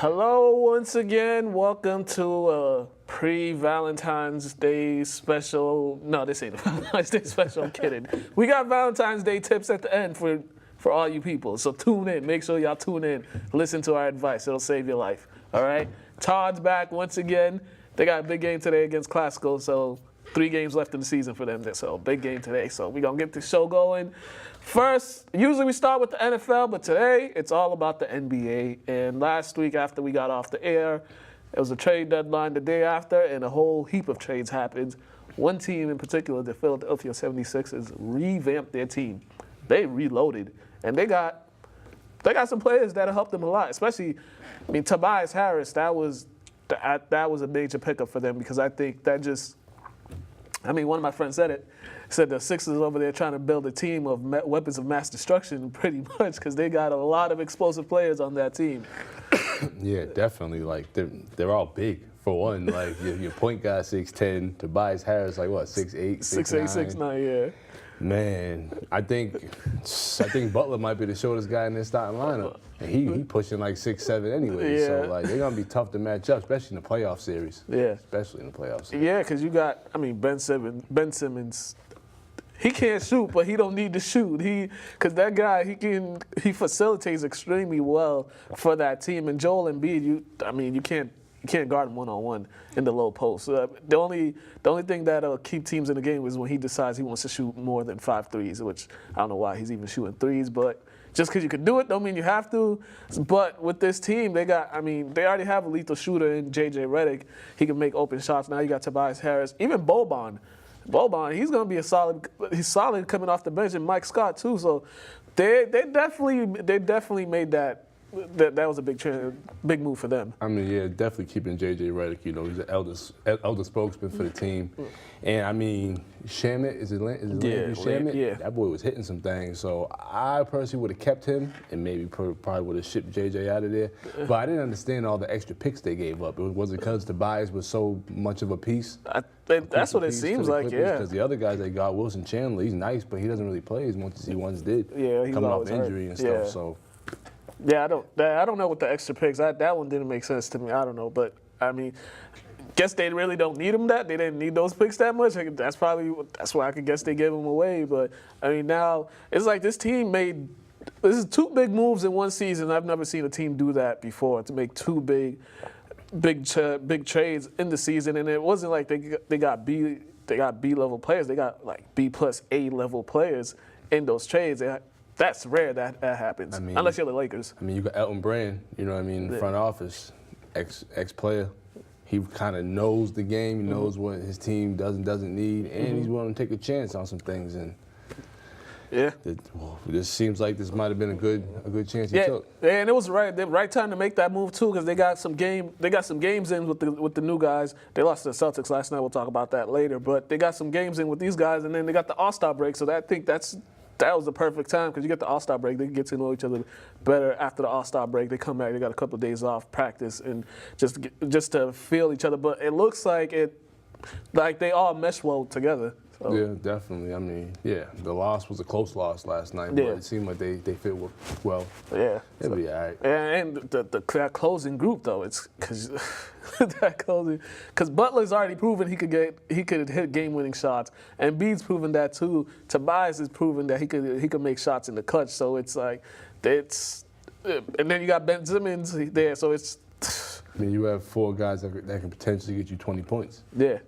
Hello once again. Welcome to a pre-Valentine's Day special. No, this ain't a Valentine's Day special. I'm kidding. We got Valentine's Day tips at the end for all you people. So tune in. Make sure y'all tune in. Listen to our advice. It'll save your life. All right? Todd's back once again. They got a big game today against Classical, so 3 games left in the season for them. So big game today. So we're going to get the show going. First, usually we start with the NFL, but today it's all about the NBA. And last week after we got off the air, it was a trade deadline the day after, and a whole heap of trades happened. One team in particular, the Philadelphia 76ers, revamped their team. They reloaded, and they got some players that'll help them a lot, especially, Tobias Harris, that was a major pickup for them because I think that just, one of my friends said the Sixers over there trying to build a team of weapons of mass destruction pretty much because they got a lot of explosive players on that team. Yeah, definitely. Like, they're all big, for one. Like, your point guard 6'10", Tobias Harris, like, what, 6'8", 6'9"? 6'8", 6'9", yeah. Man, I think Butler might be the shortest guy in their starting lineup. And he pushing like 6'7" anyway. Yeah. So, like, they're going to be tough to match up, especially in the playoff series. Yeah. Especially in the playoff series. Yeah, because you got, Ben Simmons, he can't shoot, but he don't need to shoot. Because that guy, he facilitates extremely well for that team. And Joel Embiid, you can't guard him one-on-one in the low post. The only thing that'll keep teams in the game is when he decides he wants to shoot more than 5 threes, which I don't know why he's even shooting threes, but just because you can do it don't mean you have to. But with this team, they already have a lethal shooter in J.J. Redick. He can make open shots. Now you got Tobias Harris. Even Boban, he's going to be he's solid coming off the bench, and Mike Scott too. So they definitely made that was a big move for them. Yeah, definitely keeping J.J. Redick. He's the elder spokesman for the team. And, Shamit, is it Lynn? Shamit? Yeah. That boy was hitting some things. So I personally would have kept him and maybe probably would have shipped J.J. out of there. But I didn't understand all the extra picks they gave up. Was it because Tobias was so much of a piece? That's what it seems like, yeah. Because the other guys they got, Wilson Chandler, he's nice, but he doesn't really play as much as he once did. Yeah, he's coming off always injury hurt. and stuff. Yeah. So. Yeah, I don't know what the extra picks. That one didn't make sense to me. I don't know, but guess they really don't need them. They didn't need those picks that much. That's why I could guess they gave them away. But now it's like this team this is 2 big moves in one season. I've never seen a team do that before, to make 2 big trades in the season. And it wasn't like they got B level players. They got like B plus A level players in those trades. That's rare that happens, unless you're the Lakers. You got Elton Brand, front office, ex-player. He kind of knows the game. He knows what his team does and doesn't need, and he's willing to take a chance on some things. And yeah, this seems like this might have been a good chance he took. Yeah, and it was the right time to make that move too, because they got some games in with the new guys. They lost to the Celtics last night. We'll talk about that later, but they got some games in with these guys, and then they got the All-Star break. So that was the perfect time because you get the All-Star break. They can get to know each other better after the All-Star break. They come back. They got a couple of days off practice and just to feel each other. But it looks like they all mesh well together. So. Yeah, definitely. The loss was a close loss last night, but it seemed like they fit well. Yeah. It'll be all right. And that closing group, though, it's because Butler's already proven he could hit game-winning shots, and Embiid's proven that too. Tobias has proven that he could make shots in the clutch. So it's like and then you got Ben Simmons there. So it's. You have 4 guys that can potentially get you 20 points. Yeah.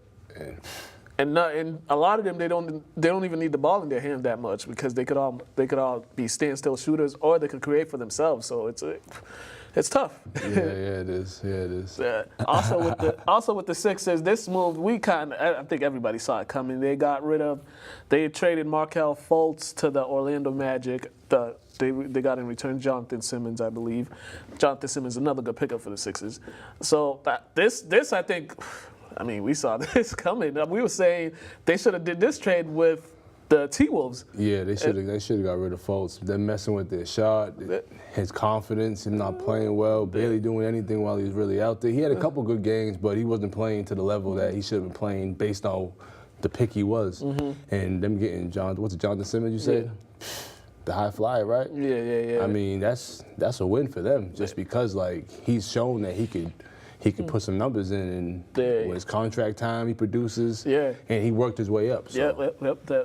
And a lot of them they don't even need the ball in their hand that much because they could all be standstill shooters or they could create for themselves. So it's tough. Yeah, it is. Also with the Sixers, this move I think everybody saw it coming. They traded Markelle Fultz to the Orlando Magic. They got in return Jonathan Simmons, I believe. Jonathan Simmons, another good pickup for the Sixers. So this I think. We saw this coming. We were saying they should have did this trade with the T-Wolves. Yeah, they should have got rid of Fultz. They're messing with their shot, his confidence, him not playing well, barely doing anything while he was really out there. He had a couple good games, but he wasn't playing to the level that he should have been playing based on the pick he was. And them getting Jonathan Simmons, you said? the high flyer, right? Yeah. I mean, that's a win for them, just because like he's shown that he could put some numbers in, and with his contract time, he produces. Yeah. And he worked his way up. So.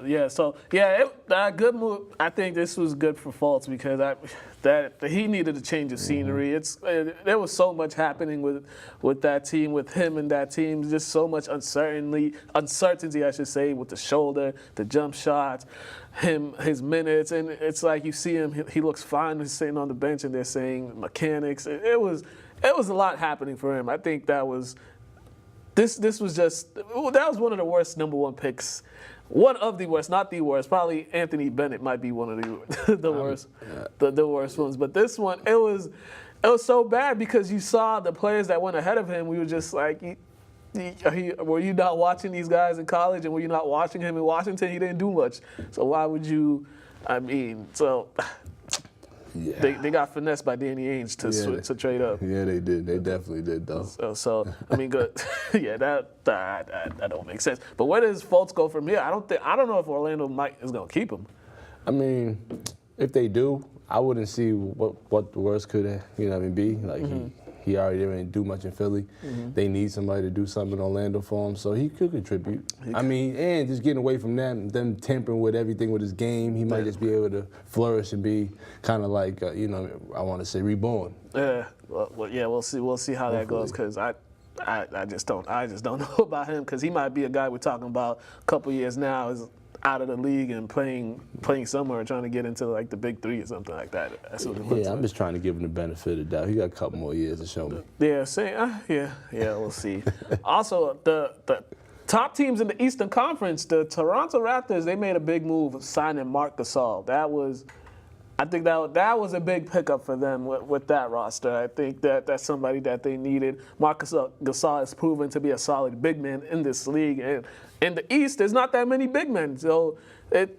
Yeah. So good move. I think this was good for Fultz because he needed to change of scenery. There was so much happening with that team, with him and that team. Just so much uncertainty, I should say, with the shoulder, the jump shots, his minutes, and it's like you see him. He looks fine. He's sitting on the bench, and they're saying mechanics. It was a lot happening for him. I think that was this was just that was one of the worst number one picks. One of the worst, not the worst. Probably Anthony Bennett might be one of the worst, the worst ones. But this one, it was so bad because you saw the players that went ahead of him. We were just like, were you not watching these guys in college, and were you not watching him in Washington? He didn't do much. So why would you? I mean, so. Yeah. They got finessed by Danny Ainge to trade up. Yeah, they did. They definitely did, though. So I mean, good. Yeah, that don't make sense. But where does Fultz go from here? I don't know if Orlando is going to keep him. I mean, if they do, I wouldn't see what the worst could be. Like he already didn't do much in Philly. They need somebody to do something in Orlando for him, so he could contribute. I mean, and just getting away from them tampering with everything with his game, he might just be able to flourish and be kind of like, I want to say reborn. Yeah, we'll see how that goes, because I just don't know about him, because he might be a guy we're talking about a couple years now is out of the league and playing somewhere, trying to get into like the big three or something like that. That's what it looks like. I'm just trying to give him the benefit of the doubt. He got a couple more years to show me. Yeah, we'll see. Also, the top teams in the Eastern Conference, the Toronto Raptors, they made a big move signing Marc Gasol. I think that was a big pickup for them with that roster. I think that's somebody that they needed. Marc Gasol has proven to be a solid big man in this league. And in the East, there's not that many big men. So and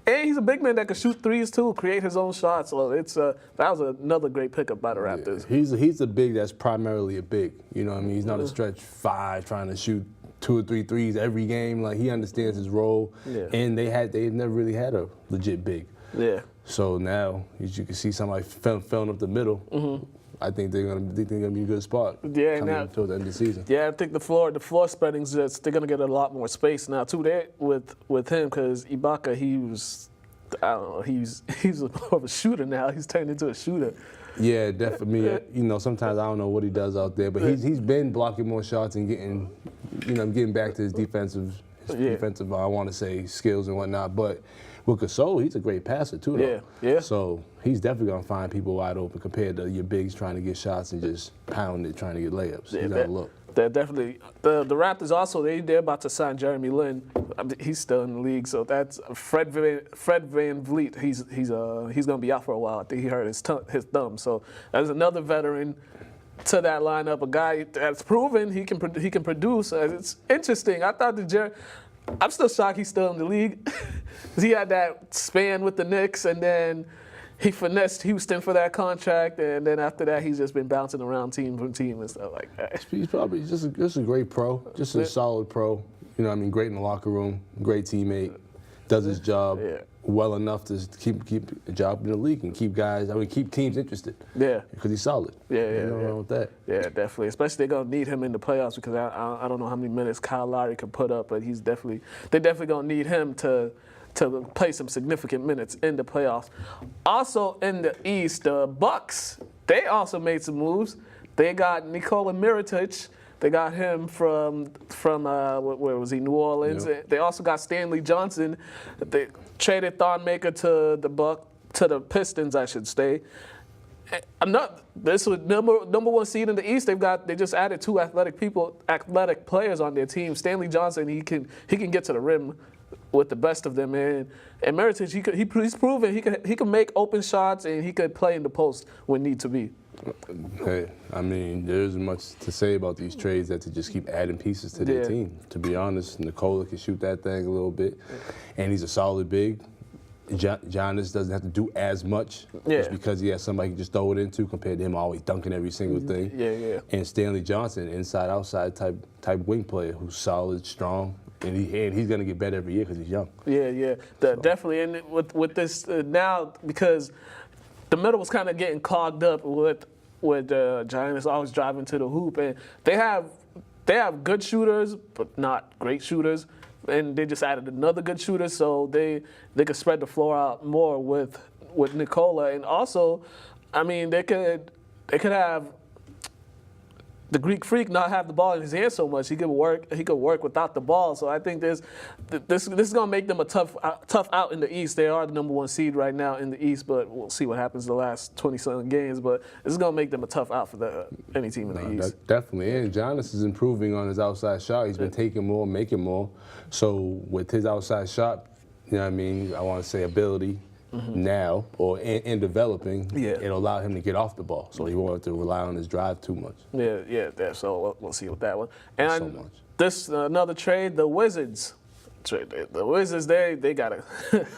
he's a big man that can shoot threes too, create his own shots. So that was another great pickup by the Raptors. Yeah, he's a big that's primarily a big. You know what I mean? He's not a stretch five trying to shoot 2 or 3 threes every game. Like, he understands his role. Yeah. And they never really had a legit big. Yeah. So now, as you can see somebody filling up the middle, I think they're gonna be a good spot. Yeah, coming now toward the end of the season. Yeah, I think the floor spreading's they're gonna get a lot more space now too. There with him, because Ibaka, he's more of a shooter now. He's turned into a shooter. Yeah, definitely. Sometimes I don't know what he does out there, but he's been blocking more shots and getting back to his defensive I want to say skills and whatnot. But with Gasol, he's a great passer too, though. Yeah. So he's definitely gonna find people wide open compared to your bigs trying to get shots and just pound it, trying to get layups. He's got to look. They're definitely the Raptors also. They're about to sign Jeremy Lin. He's still in the league, so that's Fred Van Vliet. He's gonna be out for a while. I think he hurt his thumb. So there's another veteran to that lineup, a guy that's proven he can produce. It's interesting. I thought I'm still shocked he's still in the league. He had that span with the Knicks, and then he finessed Houston for that contract, and then after that, he's just been bouncing around team from team and stuff like that. He's probably just a great pro, just a solid pro. Great in the locker room, great teammate, does his job well enough to keep a job in the league and keep teams interested. Yeah, because he's solid. Yeah, nothing wrong with that. Yeah, definitely. Especially they're gonna need him in the playoffs, because I don't know how many minutes Kyle Lowry can put up, but they're definitely gonna need him to play some significant minutes in the playoffs. Also in the East, the Bucks, they also made some moves. They got Nikola Mirotic. They got him from where was he? New Orleans. Yep. They also got Stanley Johnson. They traded Thon Maker to the Pistons, I should say. This was number one seed in the East. They just added 2 athletic players on their team. Stanley Johnson, he can get to the rim with the best of them, and Mirotic, he's proven he can make open shots, and he could play in the post when need to be. Hey, I mean, there isn't much to say about these trades that to just keep adding pieces to their team. To be honest, Nikola can shoot that thing a little bit, and he's a solid big. Giannis doesn't have to do as much just because he has somebody he can just throw it into compared to him always dunking every single thing. Yeah. And Stanley Johnson, inside-outside type wing player who's solid, strong, and he's going to get better every year because he's young. Yeah. Definitely. And with this now, because the middle was kind of getting clogged up with Giannis always driving to the hoop, and they have good shooters, but not great shooters. And they just added another good shooter, so they could spread the floor out more with Nikola. And also, I mean, they could have the Greek Freak not have the ball in his hand so much. He could work without the ball. So I think this is gonna make them a tough out in the East. They are the #1 seed right now in the East, but we'll see what happens the last 20-something games. But this is gonna make them a tough out for any team in the East. Definitely, and Giannis is improving on his outside shot. He's been taking more, making more. So with his outside shot, you know what I mean, I want to say ability. Now or in developing, it'll allow him to get off the ball, so he won't have to rely on his drive too much. Yeah. So we'll see with that one. And so much. This another trade, the Wizards. The Wizards, they gotta,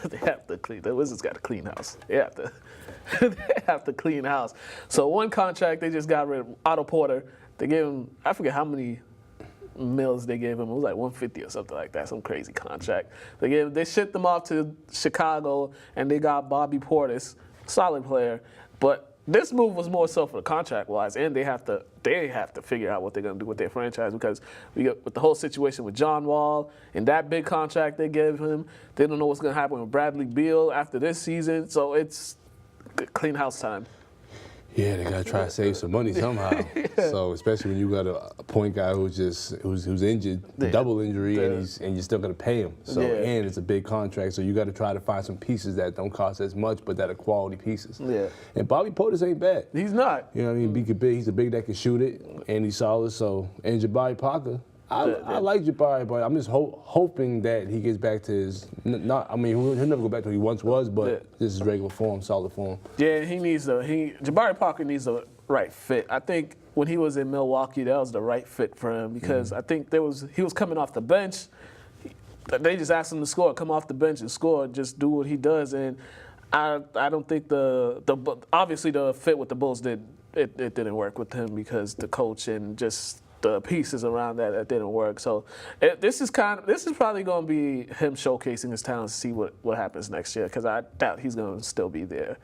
they have to clean. The Wizards got to clean house. They have to clean house. So one contract they just got rid of Otto Porter. They gave him, I forget how many mils they gave him. It was like 150 or something like that, some crazy contract. They shipped them off to Chicago, and they got Bobby Portis, solid player. But this move was more so for the contract-wise, and they have to figure out what they're gonna do with their franchise, because with the whole situation with John Wall and that big contract they gave him, they don't know what's gonna happen with Bradley Beal after this season. So it's clean house time. Yeah, they gotta try to save some money somehow. So especially when you got a point guy who's injured, double injury, and you're still gonna pay him. So and it's a big contract, so you got to try to find some pieces that don't cost as much, but that are quality pieces. Yeah. And Bobby Portis ain't bad. He's not. You know what I mean? He's a big that can shoot it, and he's solid. So and Jabari Parker. I like Jabari, but I'm just hoping that he gets back to his he'll never go back to what he once was, but this is regular form, solid form. Yeah, Jabari Parker needs the right fit. I think when he was in Milwaukee, that was the right fit for him, because I think he was coming off the bench. They just asked him to score, come off the bench and score, just do what he does. And I don't think obviously the fit with the Bulls didn't work with him, because the coach and just the pieces around that didn't work. So this is probably going to be him showcasing his talents to see what happens next year, because I doubt he's going to still be there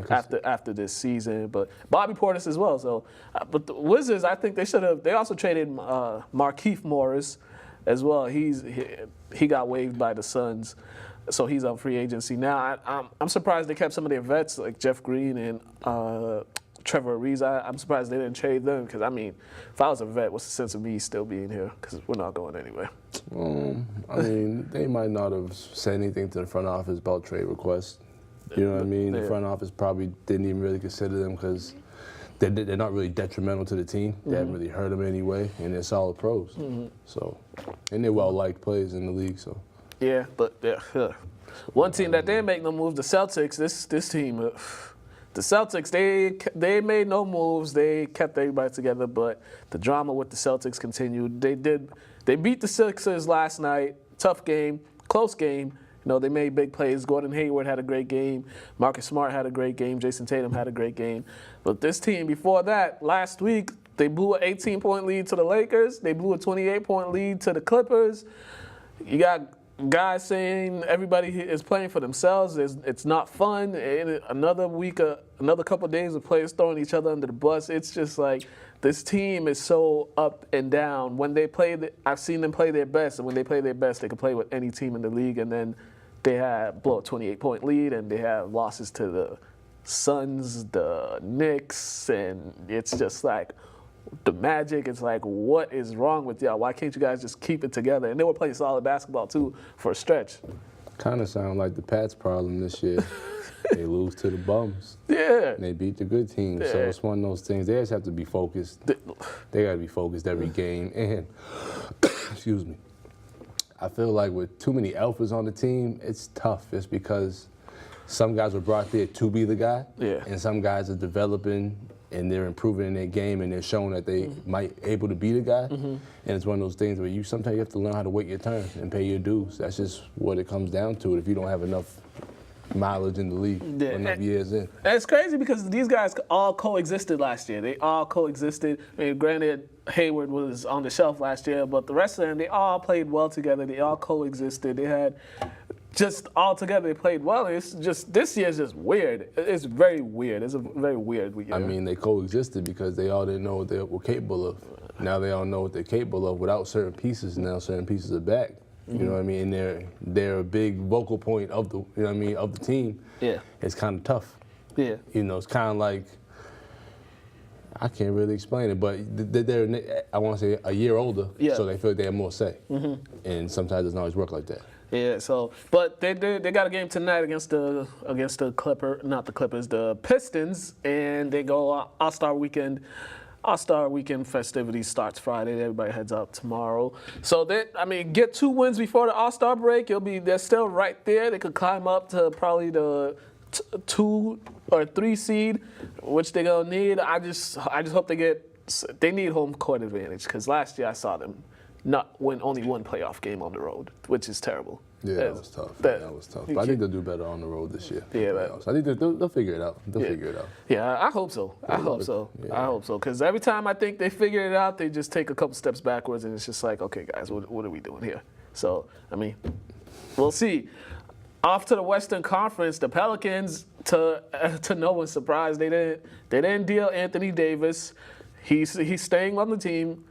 after this season. But Bobby Portis as well. So, but the Wizards, I think they also traded Markieff Morris as well. He got waived by the Suns, so he's on free agency now. I'm surprised they kept some of their vets like Jeff Green and Trevor Ariza. I'm surprised they didn't trade them, because, I mean, if I was a vet, what's the sense of me still being here? Because we're not going anywhere. I mean, they might not have said anything to the front office about trade requests. You know what I mean? The front office probably didn't even really consider them, because they're not really detrimental to the team. They haven't really hurt them anyway, and they're solid pros. So, and they're well-liked players in the league. So. Yeah, but one team that didn't make no moves, the Celtics. This team. The Celtics, they made no moves. They kept everybody together, but the drama with the Celtics continued. They beat the Sixers last night. Tough game, close game. You know, they made big plays. Gordon Hayward had a great game. Marcus Smart had a great game. Jason Tatum had a great game. But this team, before that, last week, they blew an 18-point lead to the Lakers. They blew a 28-point lead to the Clippers. You got guys saying everybody is playing for themselves. It's not fun. And another couple of days of players throwing each other under the bus. It's just like this team is so up and down. When they play, I've seen them play their best, and when they play their best, they can play with any team in the league. And then they blow a 28-point lead, and they have losses to the Suns, the Knicks, and it's just like the Magic. Is like, what is wrong with y'all? Why can't you guys just keep it together? And they were playing solid basketball too for a stretch. Kind of sound like the Pats' problem this year. They lose to the bums. Yeah. And they beat the good teams. Yeah. So it's one of those things. They just have to be focused. They got to be focused every game. And excuse me, I feel like with too many alphas on the team, it's tough. It's because some guys were brought there to be the guy, and some guys are developing and they're improving in their game, and they're showing that they might able to be the guy. And it's one of those things where sometimes you have to learn how to wait your turn and pay your dues. That's just what it comes down to. If you don't have enough mileage in the league, enough years in. And it's crazy because these guys all coexisted last year. They all coexisted. I mean, granted, Hayward was on the shelf last year, but the rest of them, they all played well together. They all coexisted. They had just all together. They played well. It's just this year's just weird. It's very weird. It's a very weird year. I mean, they coexisted because they all didn't know what they were capable of. Now they all know what they're capable of without certain pieces. Now certain pieces are back. You know what I mean? They're a big vocal point of the of the team. Yeah. It's kind of tough. Yeah. You know, it's kind of like, I can't really explain it, but they're I want to say a year older, so they feel like they have more say. And sometimes it doesn't always work like that. Yeah. So, but they got a game tonight against the Pistons, and they go All-Star Weekend. All-Star Weekend festivities starts Friday. Everybody heads out tomorrow. So get 2 wins before the All-Star break. They're still right there. They could climb up to probably the 2 or 3 seed, which they're gonna need. I just hope they need home court advantage, because last year I saw them not win only 1 playoff game on the road, which is terrible. Yeah, that was tough. That was tough. But I think they'll do better on the road this year. Yeah, I think they'll figure it out. They'll figure it out. Yeah, I hope so. I hope so. Because every time I think they figure it out, they just take a couple steps backwards, and it's just like, okay, guys, what are we doing here? So, I mean, we'll see. Off to the Western Conference, the Pelicans, to no one's surprise, they didn't deal Anthony Davis. He's staying on the team.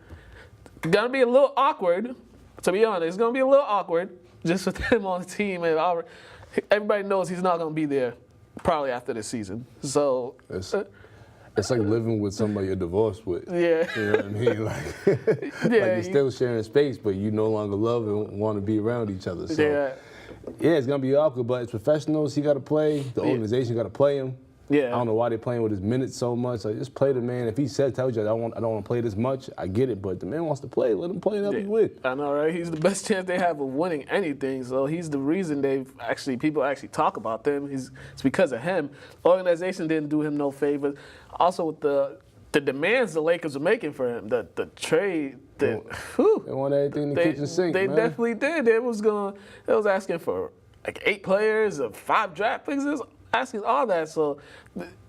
Gonna be a little awkward, to be honest. It's gonna be a little awkward just with him on the team, and everybody knows he's not gonna be there probably after this season. So it's like living with somebody you're divorced with. Yeah. You know what I mean? Like, like you're still sharing space, but you no longer love and want to be around each other. So yeah, it's gonna be awkward, but it's professionals. He got to play. The organization got to play him. Yeah. I don't know why they're playing with his minutes so much. Like, just play the man. If he tells you I don't want to play this much, I get it. But the man wants to play. Let him play and help you win. I know, right? He's the best chance they have of winning anything. So he's the reason people actually talk about them. It's because of him. Organization didn't do him no favors. Also with the demands the Lakers are making for him, the trade. They want everything in the kitchen sink. They man. definitely did. They was asking for like 8 players, 5 draft picks. Asking all that, so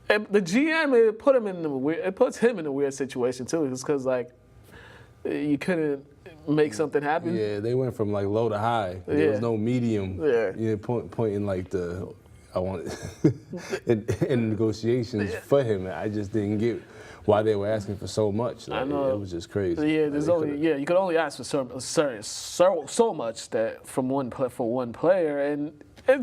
the GM it puts him in a weird situation too. It's because like you couldn't make something happen. Yeah, they went from like low to high. There was no medium. Yeah, pointing like in negotiations for him. I just didn't get why they were asking for so much. Like, I know it was just crazy. Yeah, you could only ask for so much that for one player, and I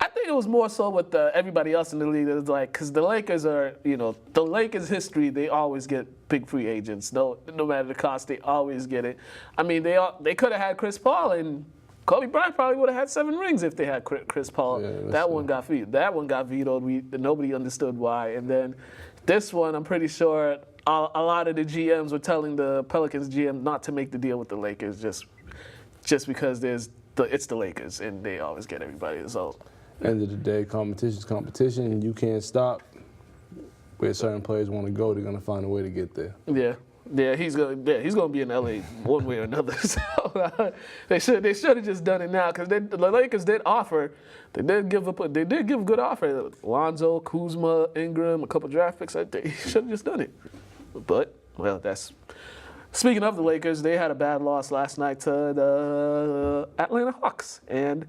think it was more so with everybody else in the league. It's like, because the Lakers are, the Lakers' history, they always get big free agents. No matter the cost, they always get it. I mean, they could have had Chris Paul, and Kobe Bryant probably would have had 7 rings if they had Chris Paul. Yeah, that one got vetoed. Nobody understood why. And then this one, I'm pretty sure a lot of the GMs were telling the Pelicans GM not to make the deal with the Lakers just because it's the Lakers, and they always get everybody. So, end of the day, competition's competition. You can't stop where certain players want to go. They're gonna find a way to get there. Yeah, he's gonna be in LA one way or another. So they should have just done it now, because the Lakers did offer. They did give a good offer. Lonzo, Kuzma, Ingram, a couple draft picks. They should have just done it. But that's. Speaking of the Lakers, they had a bad loss last night to the Atlanta Hawks. And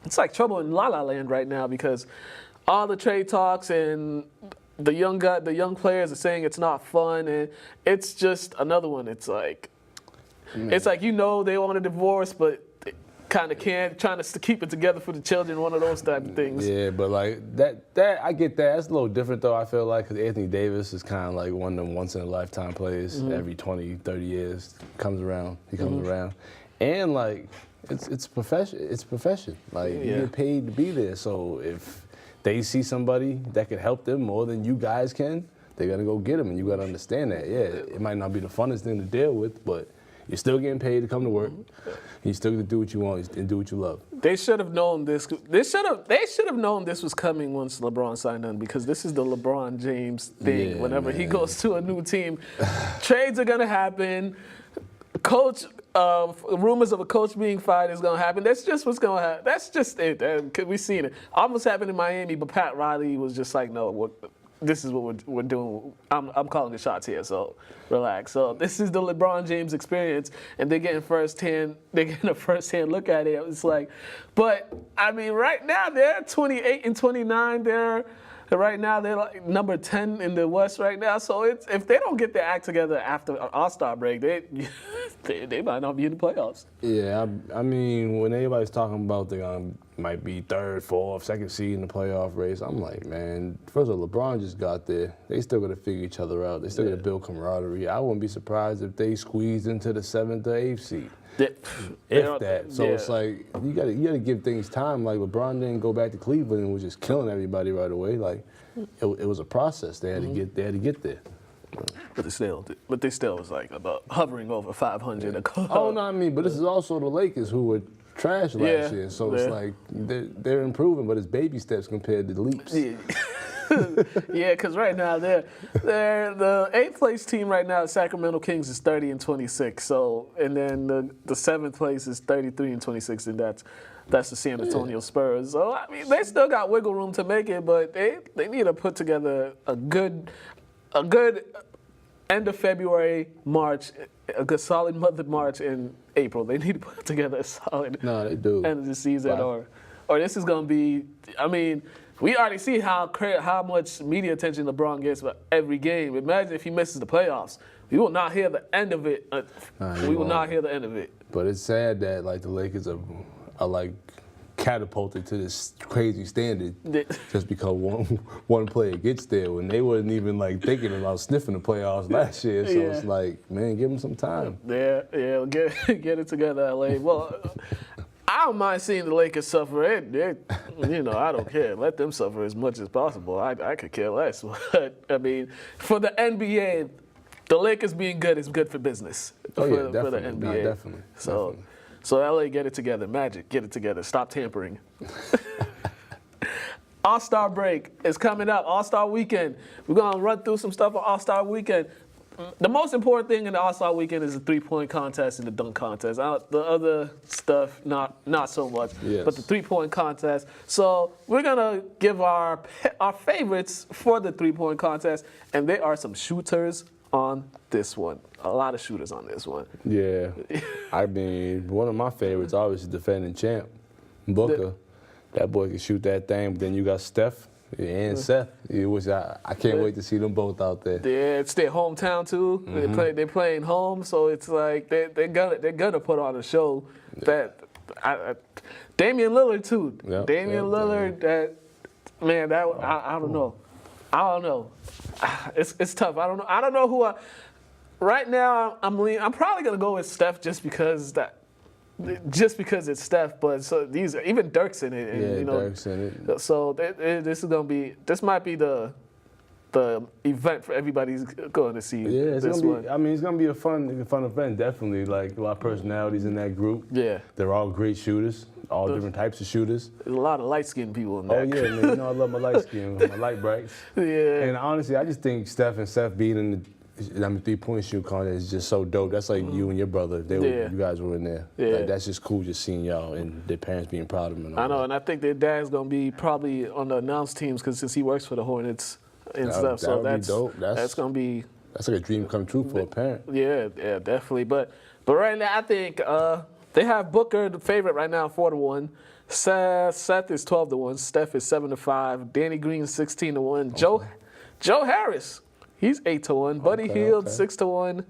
it's like trouble in La La Land right now, because all the trade talks and the young players are saying it's not fun, and it's just another one. It's like they want a divorce, but they kind of can't, trying to keep it together for the children, one of those type of things. Yeah, but like that I get that. It's a little different though, I feel like, because Anthony Davis is kind of like one of them once-in-a-lifetime players. Every 20, 30 years he comes around. And like it's profession. It's profession. Like you get paid to be there. So if they see somebody that can help them more than you guys can, they're gonna go get them, and you gotta understand that. Yeah, it might not be the funnest thing to deal with, but you're still getting paid to come to work. You still get to do what you want and do what you love. They should have known this. They should have known this was coming once LeBron signed on, because this is the LeBron James thing. Yeah, whenever he goes to a new team, trades are gonna happen. Coach, rumors of a coach being fired is gonna happen. That's just what's gonna happen. That's just it. We've seen it. Almost happened in Miami, but Pat Riley was just like, no, this is what we're doing. I'm calling the shots here, so relax. So this is the LeBron James experience, and they're getting a first-hand look at it. It's like, but I mean, right now they're 28 and 29. Right now they're like number 10 in the West right now. So if they don't get their act together after All-Star break, they might not be in the playoffs. Yeah, I mean, when everybody's talking about they might be third, fourth, second seed in the playoff race, I'm like, man, first of all, LeBron just got there. They still got to figure each other out. They still got to build camaraderie. I wouldn't be surprised if they squeezed into the 7th or 8th seed. If that. So it's like you gotta give things time. Like LeBron didn't go back to Cleveland and was just killing everybody right away. Like it was a process. They had to get there. But they still was like about hovering over 500. Oh no, I mean, but this is also the Lakers who were trash last year. So it's like they're improving, but it's baby steps compared to the leaps. Yeah, because right now they're the 8th place team right now. Sacramento Kings is 30 and 26. So and then the 7th place is 33 and 26, and that's the San Antonio Spurs. So I mean they still got wiggle room to make it, but they need to put together a good end of February, March, a good solid month of March and April. They need to put together a solid they do. end of the season, or this is going to be. I mean, we already see how much media attention LeBron gets for every game. Imagine if he misses the playoffs. We will not hear the end of it. We will not hear the end of it. But it's sad that like the Lakers are like catapulted to this crazy standard just because one player gets there when they wasn't even like thinking about sniffing the playoffs last year. So it's like, man, give them some time. Yeah, get it together, LA. Well, I don't mind seeing the Lakers suffer. I don't care. Let them suffer as much as possible. I could care less. But I mean, for the NBA, the Lakers being good is good for business. For the NBA. No, definitely. So LA, get it together. Magic, get it together. Stop tampering. All-Star break is coming up. All-Star weekend. We're going to run through some stuff on All-Star weekend. The most important thing in the All-Star weekend is the three-point contest and the dunk contest. The other stuff, not so much. Yes. But the three-point contest. So we're going to give our favorites for the three-point contest, and there are some shooters on this one. A lot of shooters on this one. Yeah. I mean, one of my favorites, obviously, defending champ, Booker. That boy can shoot that thing, but then you got Steph and Seth. I can't wait to see them both out there. Yeah, it's their hometown, too. Mm-hmm. They're playing home, so it's like they're gonna put on a show that Damian Lillard, too. Yep. Damian Lillard, I don't know. I don't know. It's tough. I don't know who right now I'm probably gonna go with Steph just because it's Steph. But so even Dirk's in it. And, Dirk's in it. So this might be the event for everybody's going to see. Yeah, it's gonna be a fun event. Definitely, like a lot of personalities in that group. Yeah, they're all great shooters. All different types of shooters. There's a lot of light-skinned people in there. Oh, yeah, man. I love my light skin, my light brights. Yeah. And honestly, I just think Steph and Seth being in the three-point shoot contest is just so dope. That's like you and your brother. You guys were in there. Yeah. Like, that's just cool just seeing y'all and their parents being proud of them. I know, and I think their dad's going to be probably on the announced teams since he works for the Hornets and stuff. So that's dope. That's going to be... That's like a dream come true for a parent. Yeah, definitely. But right now, I think... they have Booker, the favorite right now, 4-1. Seth is 12-1. Steph is 7-5. Danny Green 16-1. Okay. Joe Harris, he's 8-1. Buddy Hield 6-1.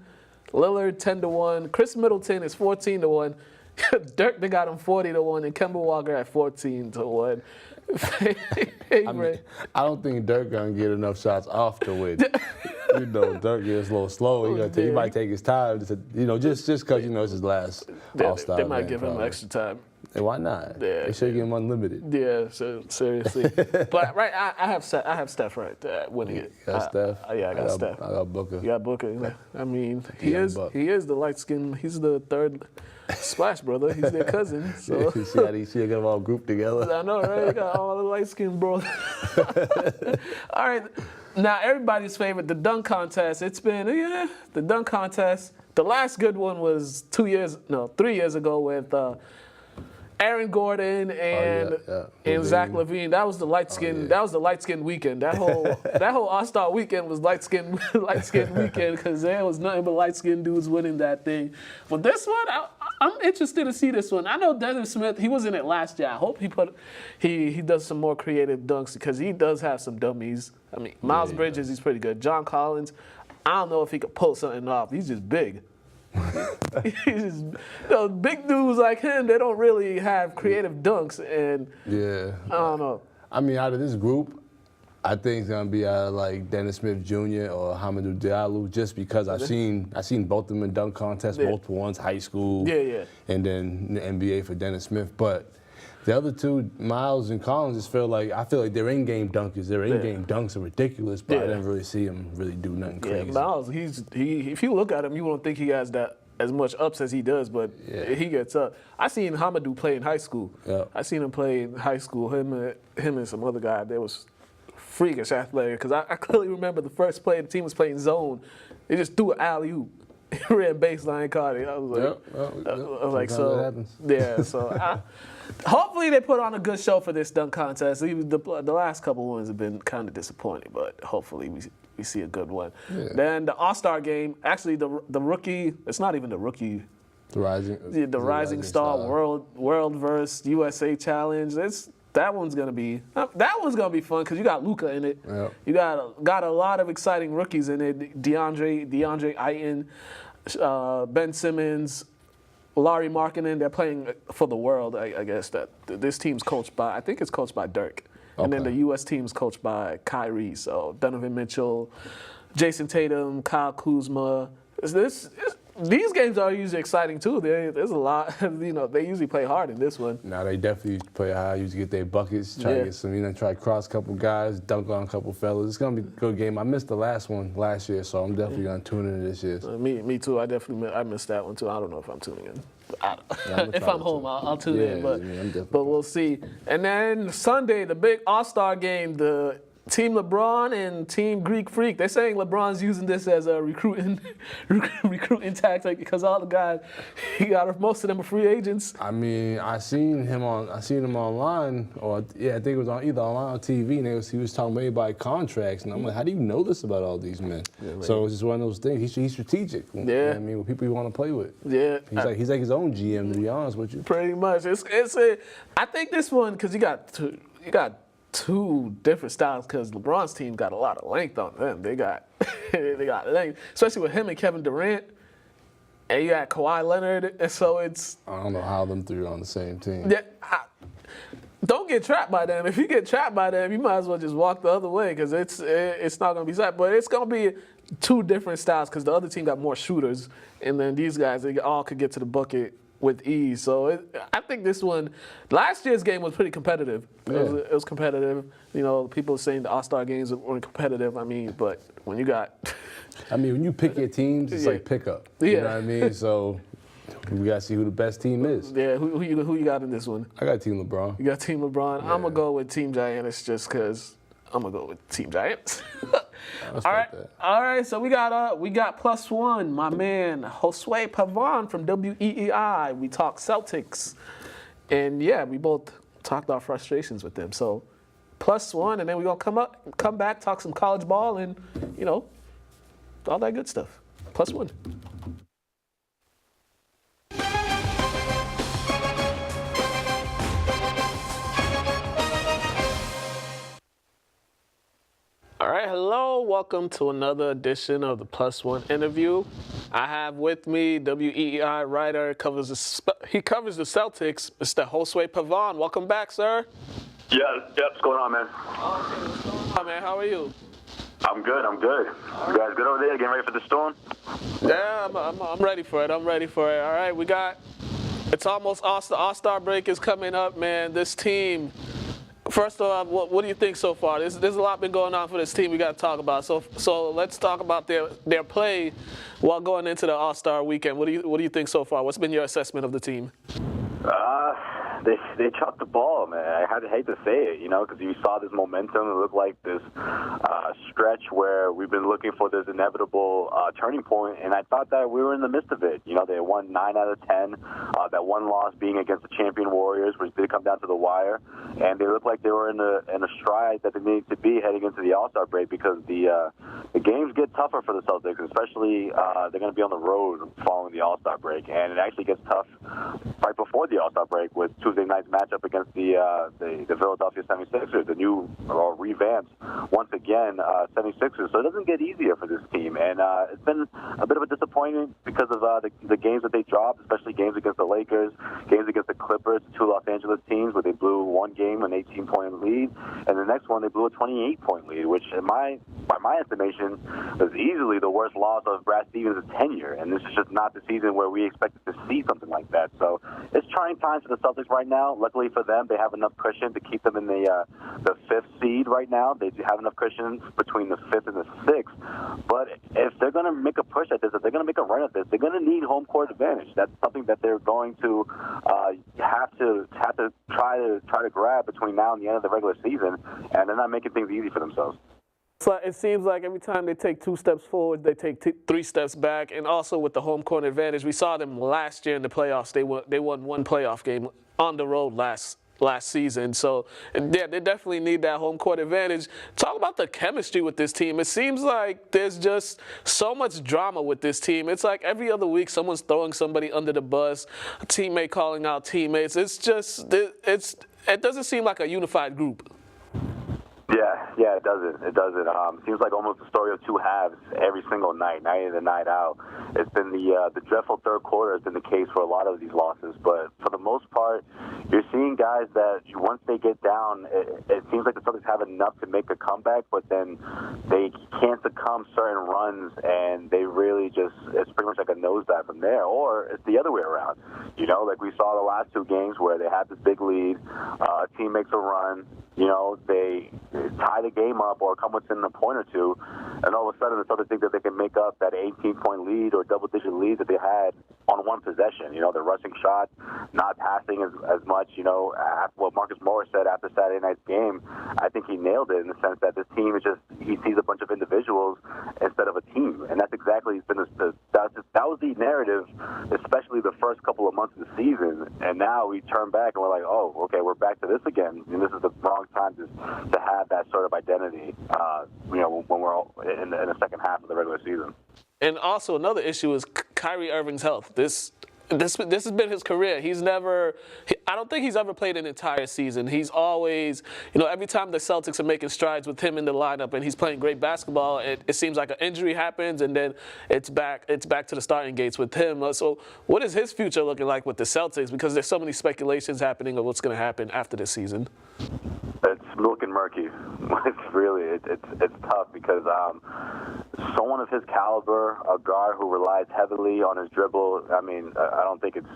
Lillard 10-1. Chris Middleton is 14-1. Dirk, they got him 40-1, and Kemba Walker at 14-1. I don't think Dirk gonna get enough shots off to win. Dirk gets a little slow. He might take his time. Just because it's his last All-Star. They might give him extra time. And why not? Yeah, they should give him unlimited. Yeah, so seriously. But I have Steph right winning it. You got Steph? I got Steph. I got Booker. You got Booker. I mean, he is the light skin. He's the third Splash brother. He's their cousin. So. You see how they got them all grouped together? I know, right? You got all the light skinned brothers. All right. Now, everybody's favorite, the dunk contest. It's been, the dunk contest. The last good one was 3 years ago with Aaron Gordon and Zach LaVine. That was the light skin. That was the light skin weekend. That whole All-Star weekend was light skin weekend because there was nothing but light skin dudes winning that thing. But this one, I'm interested to see this one. I know Dennis Smith. He was in it last year. I hope he does some more creative dunks because he does have some dummies. I mean, Miles Bridges, he's pretty good. John Collins, I don't know if he could pull something off. He's just big. Big dudes like him, they don't really have creative dunks, and I don't know. I mean, out of this group, I think it's gonna be like Dennis Smith Jr. or Hamidou Diallo, just because I've seen both of them in dunk contests, multiple ones, high school, and then the NBA for Dennis Smith. But the other two, Miles and Collins, I feel like they're in-game dunkers. Their in-game dunks are ridiculous, but I didn't really see him really do nothing crazy. Yeah, Miles, if you look at him, you won't think he has that as much ups as he does, but he gets up. I seen Hamidou play in high school. I seen him play in high school. Him and some other guy. They was freakish athletic because I clearly remember the first play the team was playing zone. They just threw an alley-oop. He ran baseline, caught it. I was like, so hopefully they put on a good show for this dunk contest. Even the last couple ones have been kind of disappointing, but hopefully we see a good one. Then the All-Star game, actually the rookie, it's not even the rookie. The Rising Star World vs. USA Challenge. That one's gonna be fun because you got Luka in it. You got a lot of exciting rookies in it. DeAndre Ayton, Ben Simmons, Larry Markkinen. They're playing for the world. I guess that this team's coached by, I think it's coached by Dirk, and then the U.S. team's coached by Kyrie. So Donovan Mitchell, Jason Tatum, Kyle Kuzma. These games are usually exciting too. There's a lot. They usually play hard in this one. Nah, they definitely play hard. Usually get their buckets, try to get some, try to cross a couple guys, dunk on a couple fellas. It's gonna be a good game. I missed the last one last year, so I'm definitely gonna tune in this year. Me too. I missed that one too. I don't know if I'm tuning in. If I'm home, I'll tune in. But we'll see. And then Sunday, the big All-Star game, the Team LeBron and Team Greek Freak. They're saying LeBron's using this as a recruiting tactic because all the guys most of them are free agents. I mean, I seen him online, or I think it was either online or TV, and he was talking about contracts, and I'm like, how do you know this about all these men? So it's just one of those things. He's strategic. I mean, with people you want to play with. He's like his own GM, to be honest with you. Pretty much. I think this one, because you got two different styles, because LeBron's team got a lot of length on them. They got length, especially with him and Kevin Durant, and you got Kawhi Leonard, and so it's. I don't know how them three are on the same team. Yeah, don't get trapped by them. If you get trapped by them, you might as well just walk the other way because it's not gonna be sad. But it's gonna be two different styles because the other team got more shooters, and then these guys, they all could get to the bucket with ease. So I think this one, last year's game was pretty competitive. It was competitive. People are saying the All-Star games weren't competitive. I mean, but when you got... when you pick your teams, it's like pickup. You know what I mean? So we got to see who the best team is. Yeah, who you got in this one? I got Team LeBron. You got Team LeBron? Yeah. I'm going to go with Team Giannis just because I'm going to go with Team Giants. All right. So we got +1. My man Josue Pavon from WEEI. We talk Celtics, and we both talked our frustrations with them. So +1, and then we're gonna come back, talk some college ball, and all that good stuff. +1. All right, hello. Welcome to another edition of the +1 interview. I have with me WEEI writer, he covers the Celtics, Mr. Josue Pavon. Welcome back, sir. Yeah, what's going on, man? Okay, what's going on, man? How are you? I'm good. You guys good over there? Getting ready for the storm? Yeah, I'm ready for it. All right, it's almost All-Star break is coming up, man. This team. First of all, what do you think so far? There's a lot been going on for this team we got to talk about. So let's talk about their play while going into the All-Star weekend. What do you think so far? What's been your assessment of the team? they dropped the ball, man. I hate to say it, because you saw this momentum. It looked like this stretch where we've been looking for this inevitable turning point, and I thought that we were in the midst of it. They won 9 out of 10. That one loss being against the champion Warriors, which did come down to the wire, and they looked like they were in a stride that they needed to be heading into the All-Star break, because the games get tougher for the Celtics, especially they're going to be on the road following the All-Star break, and it actually gets tough right before the All-Star break with Tuesday night's matchup against the Philadelphia 76ers, the new revamped, once again, 76ers. So it doesn't get easier for this team, and it's been a bit of a disappointment because of the games that they dropped, especially games against the Lakers, games against the Clippers, two Los Angeles teams where they blew one game an 18-point lead, and the next one they blew a 28-point lead, which by my estimation is easily the worst loss of Brad Stevens' tenure, and this is just not the season where we expected to see something like that. So it's trying times for the Celtics right now. Luckily for them, they have enough cushion to keep them in the 5th seed right now. They have enough cushion between the 5th and the 6th. But if they're going to make a push at this, if they're going to make a run at this, they're going to need home court advantage. That's something that they're going to have to try to grab between now and the end of the regular season, and they're not making things easy for themselves. So it seems like every time they take 2 steps forward, they take 3 steps back, and also with the home court advantage, we saw them last year in the playoffs. They won 1 playoff game on the road last season. So yeah, they definitely need that home court advantage. Talk about the chemistry with this team. It seems like there's just so much drama with this team. It's like every other week someone's throwing somebody under the bus, a teammate calling out teammates. It's just it doesn't seem like a unified group. Yeah, it doesn't. Seems like almost a story of two halves every single night in and night out. It's been the dreadful third quarter has been the case for a lot of these losses, but for the most part, you're seeing guys that once they get down, it seems like the Celtics have enough to make a comeback, but then they can't succumb certain runs, and they really it's pretty much like a nosedive from there, or it's the other way around. Like we saw the last 2 games where they had this big lead, team makes a run, they tie the game up or come within a point or two, and all of a sudden the Celtics think that they can make up that 18-point lead or double-digit lead that they had on one possession. They're rushing shots, not passing as much. What Marcus Morris said after Saturday night's game, I think he nailed it in the sense that this team is he sees a bunch of individuals instead of a team, and that's exactly been that was the narrative, especially the first couple of months of the season, and now we turn back and we're like, oh, okay, we're back to this again, and this is the wrong time to have that sort of identity, when we're all in the second half of the regular season. And also another issue is Kyrie Irving's health. This has been his career. I don't think he's ever played an entire season. He's always, every time the Celtics are making strides with him in the lineup and he's playing great basketball, it seems like an injury happens and then it's back to the starting gates with him. So what is his future looking like with the Celtics? Because there's so many speculations happening of what's going to happen after this season. It's milk and murky. It's tough because someone of his caliber, a guard who relies heavily on his dribble, I don't think it's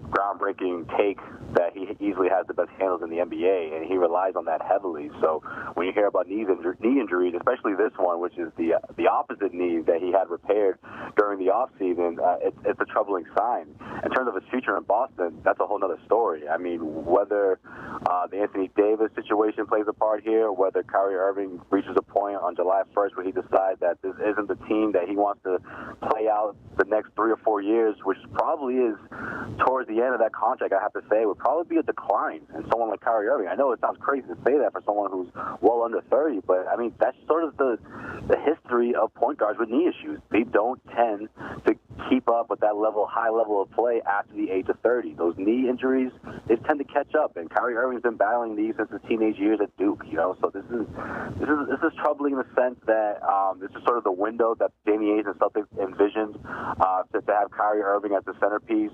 groundbreaking take that he easily has the best handles in the NBA, and he relies on that heavily. So when you hear about knee injuries, especially this one, which is the opposite knee that he had repaired during the offseason, it's a troubling sign. In terms of his future in Boston, that's a whole other story. Whether the Anthony Davis situation plays a part here, whether Kyrie Irving reaches a point on July 1st where he decides that this isn't the team that he wants to play out the next 3 or 4 years, which probably is towards the end of that contract, I have to say, would probably be a decline in someone like Kyrie Irving. I know it sounds crazy to say that for someone who's well under 30, but that's sort of the history of point guards with knee issues. They don't tend to keep up with that high level of play after the age of 30. Those knee injuries, they tend to catch up, and Kyrie Irving's been battling these since his teenage years at Duke. So this is troubling in the sense that this is sort of the window that Danny Ainge and Celtics envisioned to have Kyrie Irving as the centerpiece.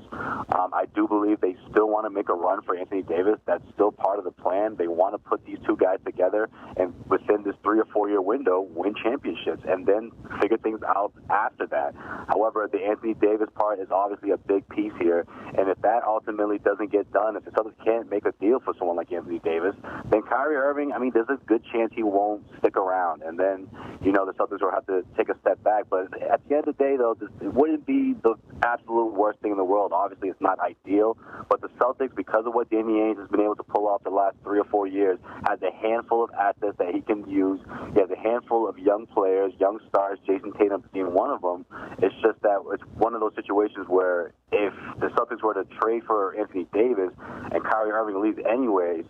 I do believe they still want to make a run for Anthony Davis. That's still part of the plan. They want to put these two guys together and within this 3 or 4 year window win championships and then figure things out after that. However, the Anthony Davis part is obviously a big piece here. And if that ultimately doesn't get done, if the Celtics can't make a deal for someone like Anthony Davis, then Kyrie Irving, I mean, there's a good chance he won't stick around. And then, the Celtics will have to take a step back. But at the end of the day, though, it wouldn't be the absolute worst thing in the world. Obviously, it's not ideal. But the Celtics, because of what Danny Ainge has been able to pull off the last 3 or 4 years, has a handful of assets that he can use. He has a handful of young players, young stars, Jason Tatum being one of them. It's just that it's one of those situations where if the Celtics were to trade for Anthony Davis and Kyrie Irving leaves anyways,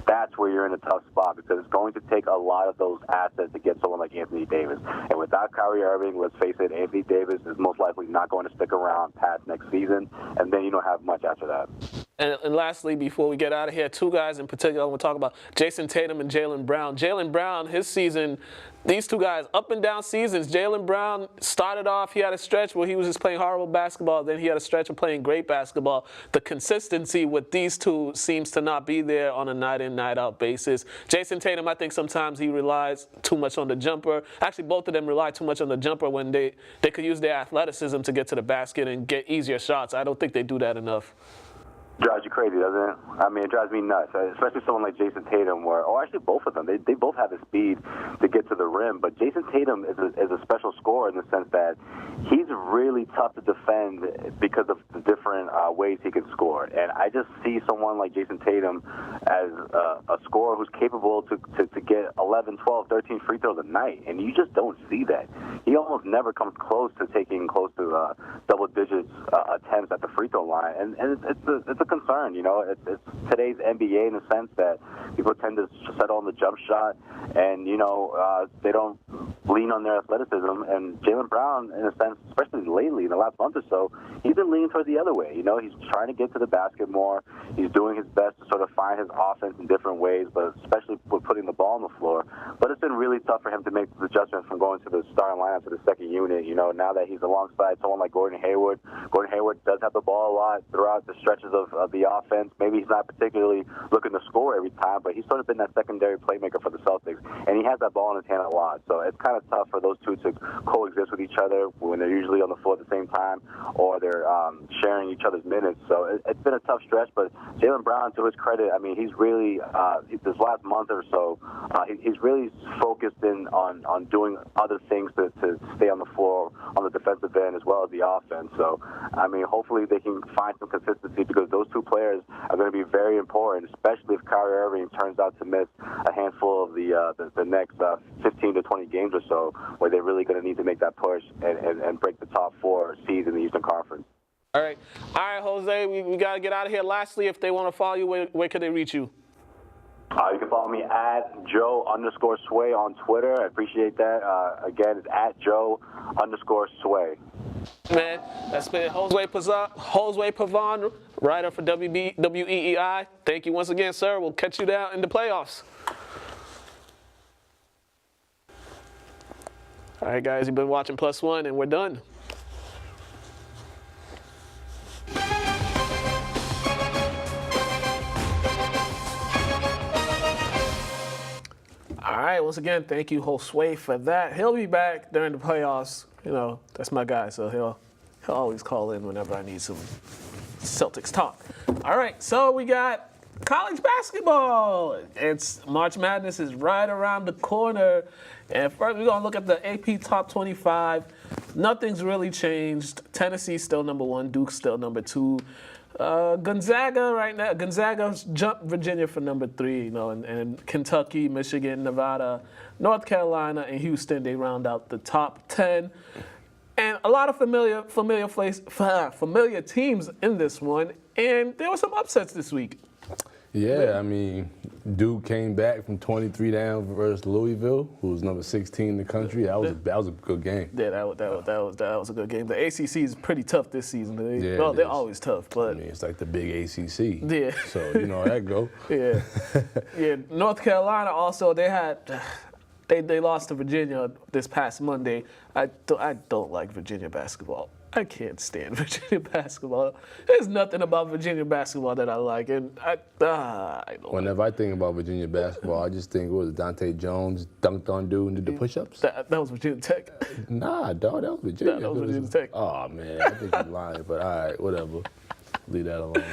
that's where you're in a tough spot because it's going to take a lot of those assets to get someone like Anthony Davis. And without Kyrie Irving, let's face it, Anthony Davis is most likely not going to stick around past next season, and then you don't have much after that. And lastly, before we get out of here, 2 guys in particular I want to talk about, Jason Tatum and Jaylen Brown. Jaylen Brown, his season, these 2 guys, up and down seasons. Jaylen Brown started off, he had a stretch where he was just playing horrible basketball. Then he had a stretch of playing great basketball. The consistency with these 2 seems to not be there on a night-in, night-out basis. Jason Tatum, I think sometimes he relies too much on the jumper. Actually, both of them rely too much on the jumper when they could use their athleticism to get to the basket and get easier shots. I don't think they do that enough. Drives you crazy, doesn't it? I mean, it drives me nuts, especially someone like Jason Tatum, or actually both of them. They both have the speed to get to the rim, but Jason Tatum is a special scorer in the sense that he's really tough to defend because of the different ways he can score. And I just see someone like Jason Tatum as a scorer who's capable to get 11, 12, 13 free throws a night, and you just don't see that. He almost never comes close to taking close to double digits attempts at the free throw line, and it's a concern. It's today's NBA in the sense that people tend to settle on the jump shot, and they don't lean on their athleticism. And Jaylen Brown, in a sense, especially lately in the last month or so, he's been leaning towards the other way. He's trying to get to the basket more. He's doing his best to sort of find his offense in different ways, but especially with putting the ball on the floor. But it's been really tough for him to make the adjustment from going to the starting lineup to the second unit. Now that he's alongside someone like Gordon Hayward. Gordon Hayward does have the ball a lot throughout the stretches of the offense. Maybe he's not particularly looking to score every time, but he's sort of been that secondary playmaker for the Celtics, and he has that ball in his hand a lot. So it's kind of tough for those 2 to coexist with each other when they're usually on the floor at the same time, or they're sharing each other's minutes. So it's been a tough stretch, but Jaylen Brown, to his credit, I mean, he's really, this last month or so, he's really focused in on doing other things to stay on the floor on the defensive end as well as the offense. So, I mean, hopefully they can find some consistency because those 2 players are going to be very important, especially if Kyrie Irving turns out to miss a handful of the next 15 to 20 games or so, where they're really going to need to make that push and break the top 4 seeds in the Eastern Conference. All right, Jose, we got to get out of here. Lastly, if they want to follow you, where can they reach you? You can follow me at Joe_Sway on Twitter. I appreciate that. Again, it's at Joe_Sway. Man, that's been Josue Pavon, writer for WEEI. Thank you once again, sir. We'll catch you down in the playoffs. All right, guys, you've been watching Plus One, and we're done. All right, once again, thank you, Josue, for that. He'll be back during the playoffs. That's my guy, so he'll always call in whenever I need some Celtics talk. All right, so we got college basketball. March Madness is right around the corner. And first, we're going to look at the AP Top 25. Nothing's really changed. Tennessee's still number 1. Duke's still number 2. Gonzaga right now. Gonzaga's jumped Virginia for number 3, and Kentucky, Michigan, Nevada, North Carolina, and Houston, they round out the top 10. And a lot of familiar teams in this one, and there were some upsets this week. Yeah, I mean, Duke came back from 23 down versus Louisville, who was number 16 in the country. That was a good game. Yeah, that was a good game. The ACC is pretty tough this season. They're always tough, but I mean, it's like the big ACC. Yeah. So you know how that go. Yeah. Yeah. North Carolina also, they lost to Virginia this past Monday. I don't like Virginia basketball. I can't stand Virginia basketball. There's nothing about Virginia basketball that I like, and I don't. Whenever I think about Virginia basketball, I just think, what was it, Dante Jones dunked on dude and did the push-ups? That was Virginia Tech. Nah, dog, that was Virginia. That was Virginia Tech. Oh, man, I think you're lying, but all right, whatever. Leave that alone.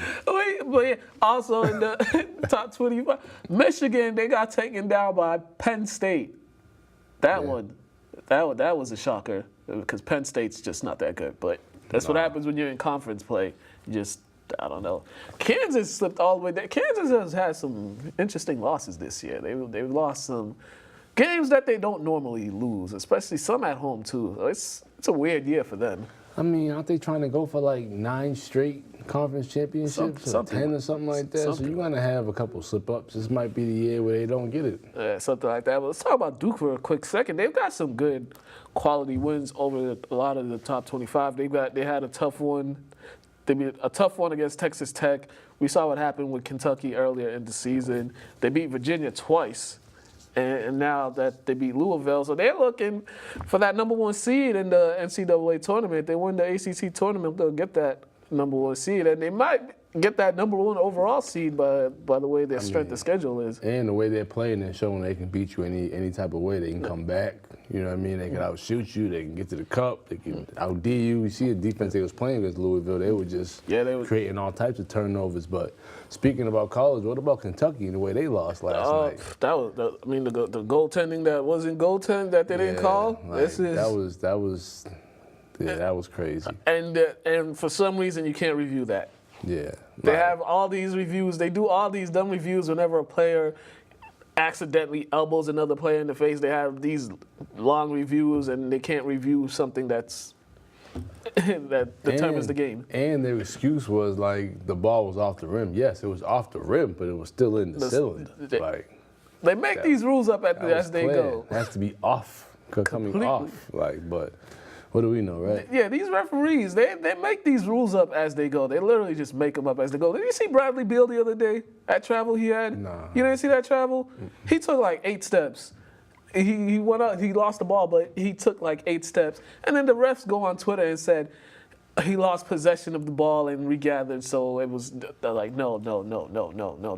But yeah, also in the top 25, Michigan, they got taken down by Penn State. That was a shocker because Penn State's just not that good. But that's what happens when you're in conference play. You just, I don't know. Kansas slipped all the way there. Kansas has had some interesting losses this year. They've lost some games that they don't normally lose, especially some at home too. It's a weird year for them. I mean, aren't they trying to go for like 9 straight conference championships or 10 or something like that? So you're going to have a couple slip-ups. This might be the year where they don't get it. Yeah, something like that. But let's talk about Duke for a quick second. They've got some good quality wins over a lot of the top 25. They had a tough one. They beat a tough one against Texas Tech. We saw what happened with Kentucky earlier in the season. They beat Virginia twice. And now that they beat Louisville, so they're looking for that number 1 seed in the NCAA tournament. They win the ACC tournament, they'll get that number 1 seed, and they might get that number 1 overall seed by the way their strength of schedule is. And the way they're playing and showing they can beat you any type of way. They can come back. You know what I mean? They can outshoot you. They can get to the cup. They can outdo you. You see the defense they was playing against Louisville. They were just creating all types of turnovers. But speaking about college, what about Kentucky and the way they lost last night? The goaltending that wasn't goaltending that they didn't call. That was crazy. And for some reason you can't review that. Yeah. They have all these reviews. They do all these dumb reviews whenever a player accidentally elbows another player in the face. They have these long reviews, and they can't review something that determines the game. And their excuse was like the ball was off the rim. Yes, it was off the rim, but it was still in the cylinder. They make these rules up as they go. It has to be off, coming off. But what do we know, right? Yeah, these referees, they make these rules up as they go. They literally just make them up as they go. Did you see Bradley Beal the other day at travel he had? Nah. You didn't see that travel? He took like 8 steps. He went up, he lost the ball, but he took like 8 steps. And then the refs go on Twitter and said he lost possession of the ball and regathered, so it was like, no,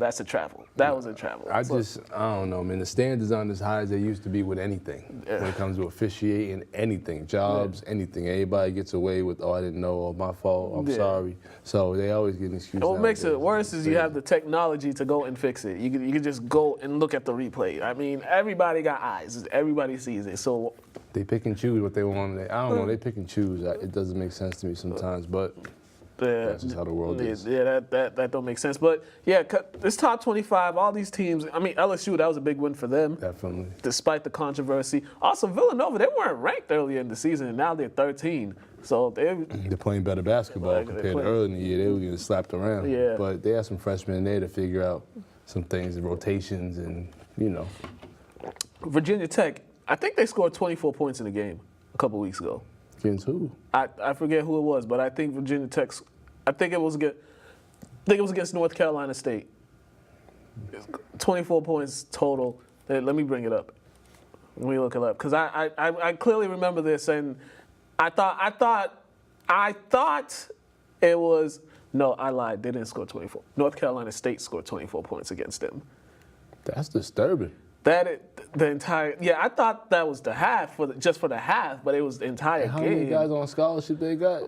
that's a travel. That was a travel. I don't know, man. The standards aren't as high as they used to be with anything. When it comes to officiating, anything, jobs, anything. Everybody gets away with, I didn't know, or my fault, I'm sorry. So they always get an excuse. And what makes it worse is you have the technology to go and fix it. You can just go and look at the replay. I mean, everybody got eyes. Everybody sees it. So they pick and choose what they want. I don't know. They pick and choose. It doesn't make sense to me sometimes, but that's just how the world is. Yeah, that don't make sense. But yeah, this top 25, all these teams. I mean, LSU, that was a big win for them. Definitely. Despite the controversy. Also, Villanova, they weren't ranked earlier in the season, and now they're 13. So they're playing better basketball compared to earlier in the year. They were getting slapped around. Yeah. But they had some freshmen in there to figure out some things, rotations, and Virginia Tech, I think they scored 24 points in the game a couple weeks ago. Against who? I forget who it was, but I think Virginia Tech. I think it was against North Carolina State. 24 points total. Let me bring it up. Let me look it up because I clearly remember this, and I thought it was. No, I lied. They didn't score 24. North Carolina State scored 24 points against them. That's disturbing. I thought that was the half just for the half, but it was the entire game. How many guys on scholarship they got?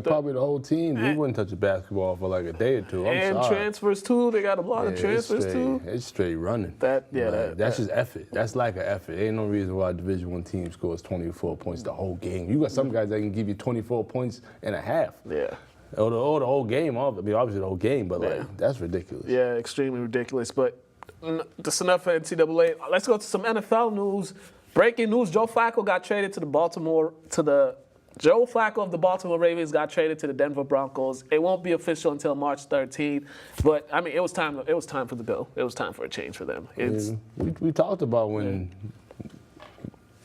Probably the whole team. We wouldn't touch a basketball for like a day or two. I'm sorry. Transfers too. They got a lot of transfers too. It's straight running. That's just effort. That's like an effort. Ain't no reason why a Division I team scores 24 points the whole game. You got some guys that can give you 24 points in a half. Yeah. Or the whole game. I mean, obviously the whole game, but that's ridiculous. Yeah, extremely ridiculous. But that's enough for NCAA. Let's go to some NFL news. Breaking news: Joe Flacco got traded to Joe Flacco of the Baltimore Ravens got traded to the Denver Broncos. It won't be official until March 13th, but I mean, it was time for the bill. It was time for a change for them. We talked about when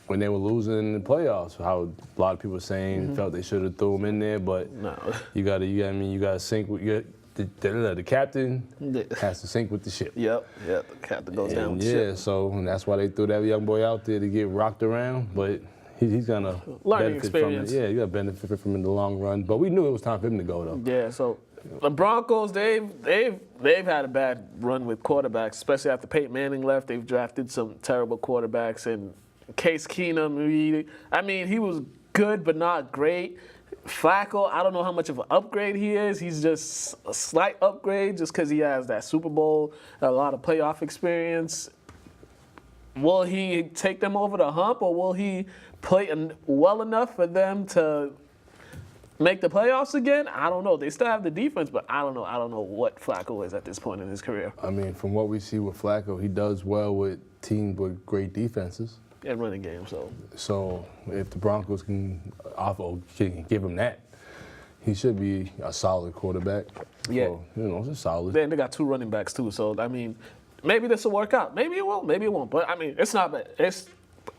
they were losing the playoffs, how a lot of people were saying felt they should have threw him in there, but no. You gotta sync with the captain has to sync with the ship. Yep, the captain goes down with the ship. Yeah, so that's why they threw that young boy out there to get rocked around, but he's gonna Learning benefit experience. from it. Yeah, he's gonna benefit from it in the long run. But we knew it was time for him to go though. Yeah, so the Broncos, they've had a bad run with quarterbacks, especially after Peyton Manning left. They've drafted some terrible quarterbacks, and Case Keenum, he was good but not great. Flacco, I don't know how much of an upgrade he is. He's just a slight upgrade just because he has that Super Bowl, a lot of playoff experience. Will he take them over the hump, or will he play well enough for them to make the playoffs again? I don't know. They still have the defense, but I don't know. I don't know what Flacco is at this point in his career. I mean, from what we see with Flacco, he does well with teams with great defenses. And running game, so. So if the Broncos can give him that, he should be a solid quarterback. Yeah. So, just solid. Then they got 2 running backs too, so maybe this will work out. Maybe it won't. Maybe it won't. But it's not bad. It's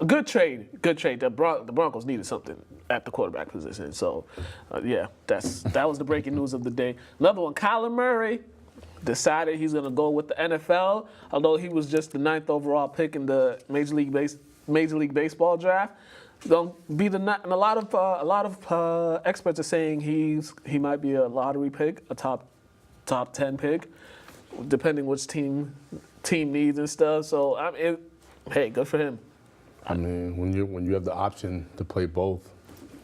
a good trade. Good trade. The Broncos needed something at the quarterback position. So, that was the breaking news of the day. Another one, Kyler Murray decided he's going to go with the NFL, although he was just the 9th overall pick in the Major League Baseball draft. Don't be and a lot of experts are saying he might be a lottery pick, a top 10 pick, depending which team needs and stuff. So hey, good for him. I mean, when you have the option to play both,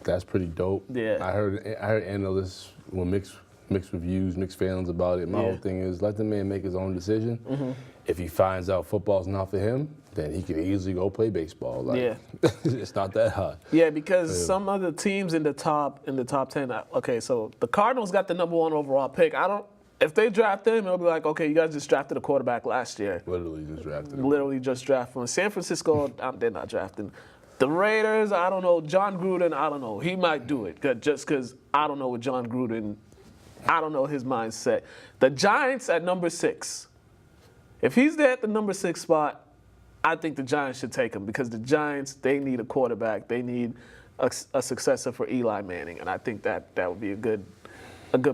that's pretty dope. Yeah. I heard analysts will mixed reviews, mixed feelings about it. My whole thing is let the man make his own decision. Mm-hmm. If he finds out football's not for him, then he can easily go play baseball. It's not that hard. Yeah, because some other teams in the top 10. Okay, so the Cardinals got the number 1 overall pick. If they draft him, it'll be like, okay, you guys just drafted a quarterback last year. Literally just drafted him. San Francisco, they're not drafting. The Raiders, I don't know. John Gruden, I don't know. He might do it just because I don't know what John Gruden. I don't know his mindset. The Giants at number 6. If he's there at the number 6 spot, I think the Giants should take him because the Giants, they need a quarterback. They need a successor for Eli Manning, and I think that would be a good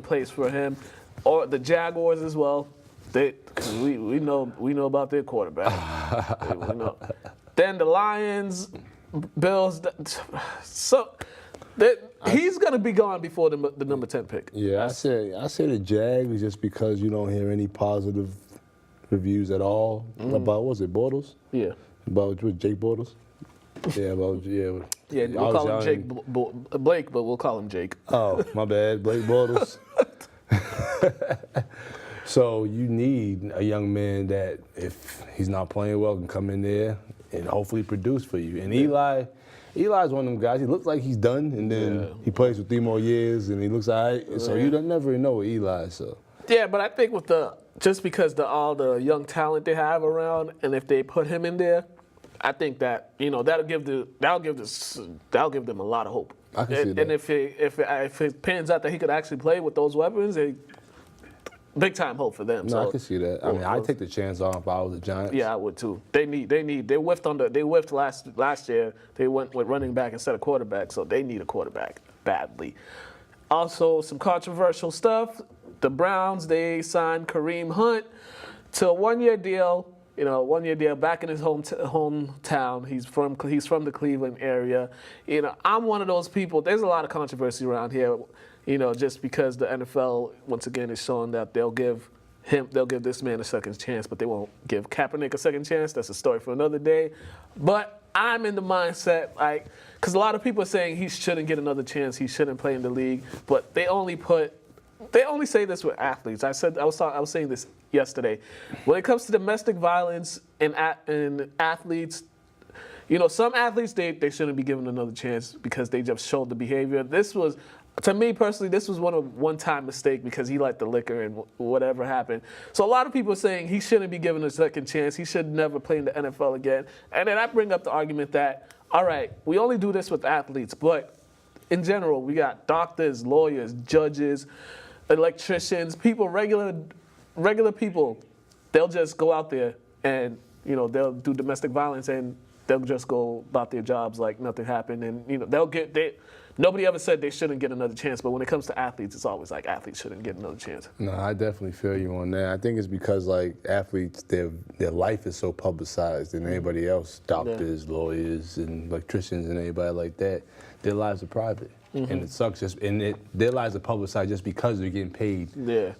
place for him. Or the Jaguars as well. We know about their quarterback. We know. Then the Lions, Bills. So he's gonna be gone before the number 10 pick. Yeah, I say the Jags just because you don't hear any positive reviews at all about was it Bortles? Yeah. About Jake Bortles? Yeah, Yeah, we'll call him Blake, but we'll call him Jake. Oh, my bad, Blake Bortles. So you need a young man that, if he's not playing well, can come in there and hopefully produce for you. And Eli's one of them guys. He looks like he's done, and then he plays for 3 more years, and he looks all right. So you don't never know with Eli. So yeah, but I think just because all the young talent they have around, and if they put him in there, I think that that'll give them a lot of hope. I can see that. And if it pans out that he could actually play with those weapons, big time hope for them. No, So, I can see that. I mean, I'd take the chance on if I was the Giants. yeah, I would too. They whiffed last year. They went with running back instead of quarterback, so they need a quarterback badly. Also, some controversial stuff. The Browns, they signed Kareem Hunt to a 1-year deal. 1-year deal back in his hometown. He's from the Cleveland area. I'm one of those people. There's a lot of controversy around here. Just because the NFL once again is showing that they'll give this man a second chance, but they won't give Kaepernick a second chance. That's a story for another day. But I'm in the mindset because a lot of people are saying he shouldn't get another chance. He shouldn't play in the league. But they only say this with athletes. I was saying this yesterday. When it comes to domestic violence in athletes, some athletes they shouldn't be given another chance because they just showed the behavior. To me personally, this was one-time mistake because he let the liquor and whatever happened. So a lot of people are saying he shouldn't be given a second chance. He should never play in the NFL again. And then I bring up the argument that, all right, we only do this with athletes, but in general, we got doctors, lawyers, judges, electricians, people, regular people. They'll just go out there and they'll do domestic violence and they'll just go about their jobs like nothing happened, and Nobody ever said they shouldn't get another chance, but when it comes to athletes, it's always like athletes shouldn't get another chance. No, I definitely feel you on that. I think it's because like athletes, their life is so publicized than anybody else. Doctors, lawyers, and electricians, and anybody like that. Their lives are private, and it sucks. Their lives are publicized just because they're getting paid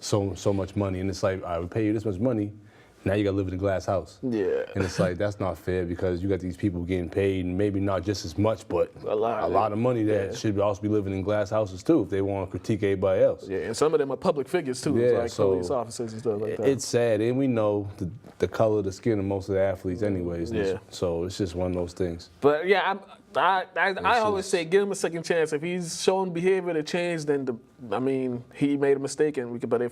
so much money, and it's like, I would pay you this much money. Now you gotta live in a glass house. Yeah. And it's like, that's not fair because you got these people getting paid, and maybe not just as much, but a lot of money that should also be living in glass houses too if they want to critique everybody else. Yeah, and some of them are public figures too, like police officers and stuff like that. It's sad, and we know the color of the skin of most of the athletes anyways. So it's just one of those things. But yeah, I always say give him a second chance. If he's showing behavior to change, then he made a mistake, but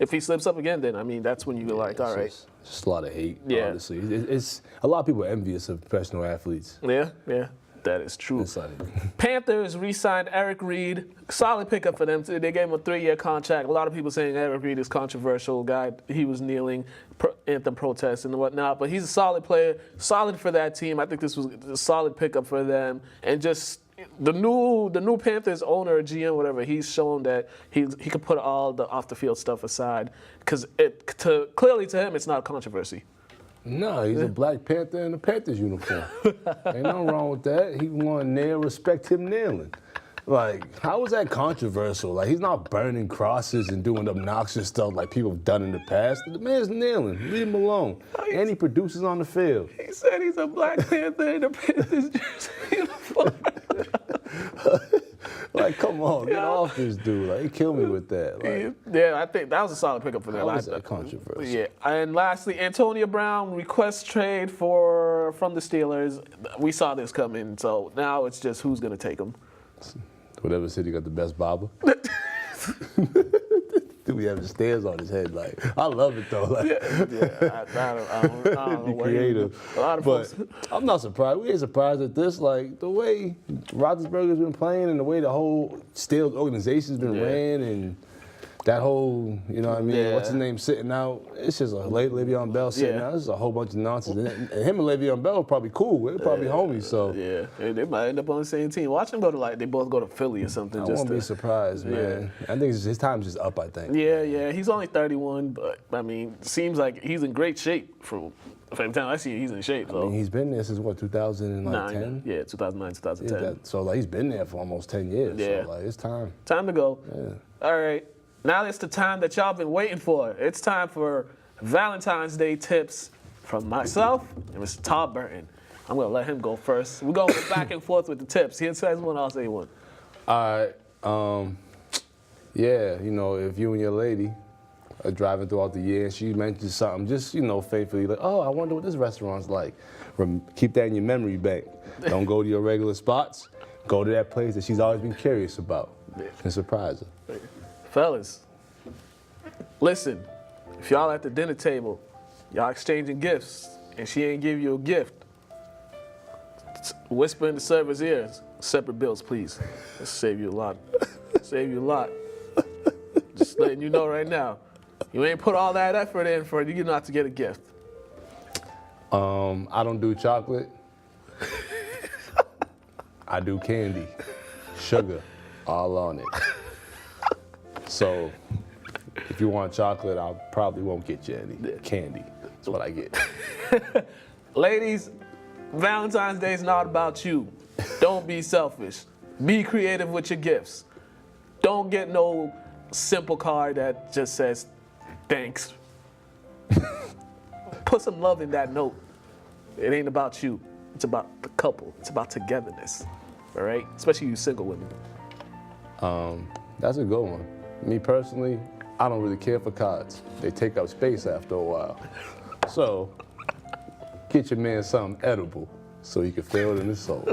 if he slips up again, then that's when you're like, all right. It's just a lot of hate, honestly. It's a lot of people are envious of professional athletes. Yeah, that is true. It's like, Panthers re-signed Eric Reed. Solid pickup for them. They gave him a 3-year contract. A lot of people saying Eric Reed is controversial. Guy, he was kneeling, anthem protests and whatnot. But he's a solid player, solid for that team. I think this was a solid pickup for them. And just the new Panthers owner, GM, whatever, he's shown that he could put all the off the field stuff aside because clearly to him it's not a controversy. No, he's a Black Panther in a Panthers uniform. Ain't nothing wrong with that. He want to nail, respect him nailing. Like, how is that controversial? Like, he's not burning crosses and doing obnoxious stuff like people have done in the past. The man's nailing. Leave him alone. And he produces on the field. He said he's a Black Panther in a Panthers jersey uniform. Like, come on, get off this dude. Like, he killed me with that. Like, yeah, I think that was a solid pickup for them. How is that controversial? Yeah, and lastly, Antonio Brown requests trade from the Steelers. We saw this coming, so now it's just who's going to take him. Whatever city got the best barber. Do we have the stairs on his head? Like, I love it though. Like, I don't know. Creative. A lot of but folks. I'm not surprised. We ain't surprised at this. Like, the way Roethlisberger's been playing and the way the whole Steelers organization's been ran and that whole, you know what I mean? What's his name sitting out? It's just a Le'Veon Bell sitting out. This is a whole bunch of nonsense. And him and Le'Veon Bell are probably cool. They're probably homies. So they might end up on the same team. Watch them go to they both go to Philly or something. I won't be surprised, man. I think his time's just up. I think. Yeah. He's only 31, but seems like he's in great shape from the time I see he's in shape. So. I mean, he's been there since what, 2010? Yeah, 2009, 2010. So he's been there for almost 10 years. Yeah. So it's time. Time to go. Yeah. All right. Now it's the time that y'all been waiting for. It's time for Valentine's Day tips from myself and Mr. Todd Burton. I'm going to let him go first. We're going to go back and forth with the tips. He says one, I'll say one. All right. If you and your lady are driving throughout the year and she mentions something, just, faithfully, like, oh, I wonder what this restaurant's like. Keep that in your memory bank. Don't go to your regular spots. Go to that place that she's always been curious about and surprise her. Fellas, listen, if y'all at the dinner table, y'all exchanging gifts, and she ain't give you a gift, whisper in the server's ears, separate bills, please. That'll save you a lot. Just letting you know right now. You ain't put all that effort in for you not to get a gift. I don't do chocolate. I do candy. Sugar, all on it. So, if you want chocolate, I probably won't get you any candy. That's what I get. Ladies, Valentine's Day is not about you. Don't be selfish. Be creative with your gifts. Don't get no simple card that just says, thanks. Put some love in that note. It ain't about you. It's about the couple. It's about togetherness. All right? Especially you single women. That's a good one. Me personally, I don't really care for cards. They take up space after a while. So, get your man something edible so he can feel it in his soul.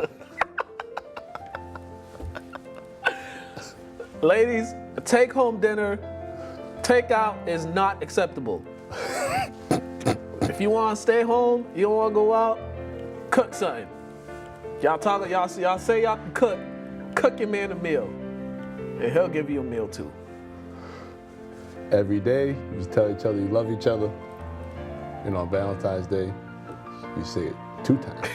Ladies, a take-home dinner, takeout is not acceptable. If you want to stay home, you don't want to go out, cook something. Y'all say y'all can cook your man a meal, and he'll give you a meal too. Every day, you just tell each other you love each other. And on Valentine's Day, you say it 2 times.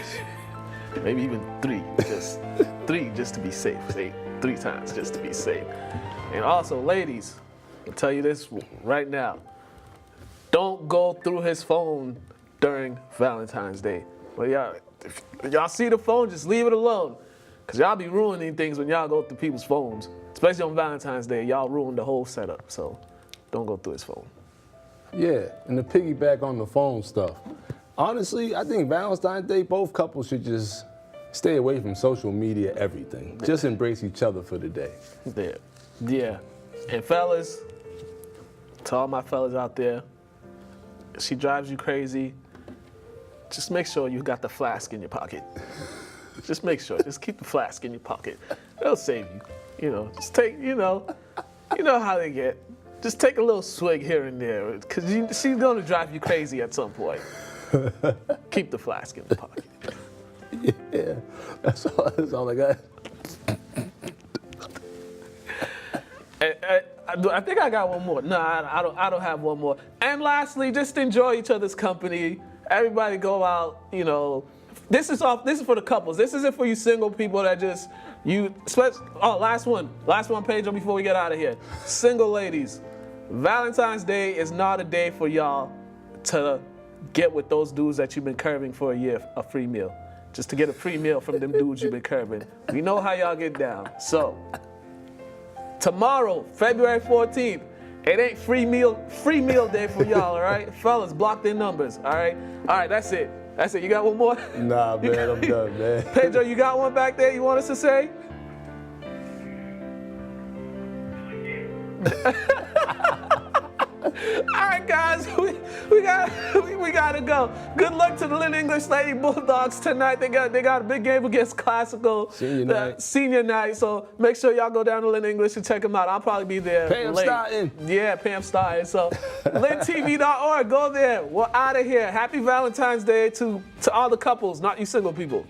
Maybe even 3, just 3 just to be safe. Say 3 times just to be safe. And also, ladies, I'll tell you this right now. Don't go through his phone during Valentine's Day. But y'all, if y'all see the phone, just leave it alone. Because y'all be ruining things when y'all go through people's phones. Especially on Valentine's Day, y'all ruin the whole setup. So don't go through his phone. Yeah, and to piggyback on the phone stuff, honestly, I think Valentine's Day, both couples should just stay away from social media, everything. Just embrace each other for the day. Yeah. And fellas, to all my fellas out there, if she drives you crazy, just make sure you got the flask in your pocket. Just make sure. Just keep the flask in your pocket. It'll save you. You know, just take, you know how they get. Just take a little swig here and there, because she's going to drive you crazy at some point. Keep the flask in the pocket. Yeah, that's all I got. I think I got one more. No, I don't have one more. And lastly, just enjoy each other's company. Everybody go out, you know. This is for the couples. This isn't for you single people that just, last one, Pedro, before we get out of here. Single ladies, Valentine's Day is not a day for y'all to get with those dudes that you've been curving for a year, a free meal. Just to get a free meal from them dudes you've been curving. We know how y'all get down. So, tomorrow, February 14th, it ain't free meal day for y'all, all right? Fellas, block their numbers, all right? All right, that's it. That's it. You got one more? Nah, man, I'm done, man. Pedro, you got one back there you want us to say? All right, guys, we gotta go. Good luck to the Lynn English Lady Bulldogs tonight. They got a big game against Classical senior night. So make sure y'all go down to Lynn English and check them out. I'll probably be there. Pam starting. Yeah, Pam starting. So LynnTV.org. Go there. We're out of here. Happy Valentine's Day to all the couples, not you single people.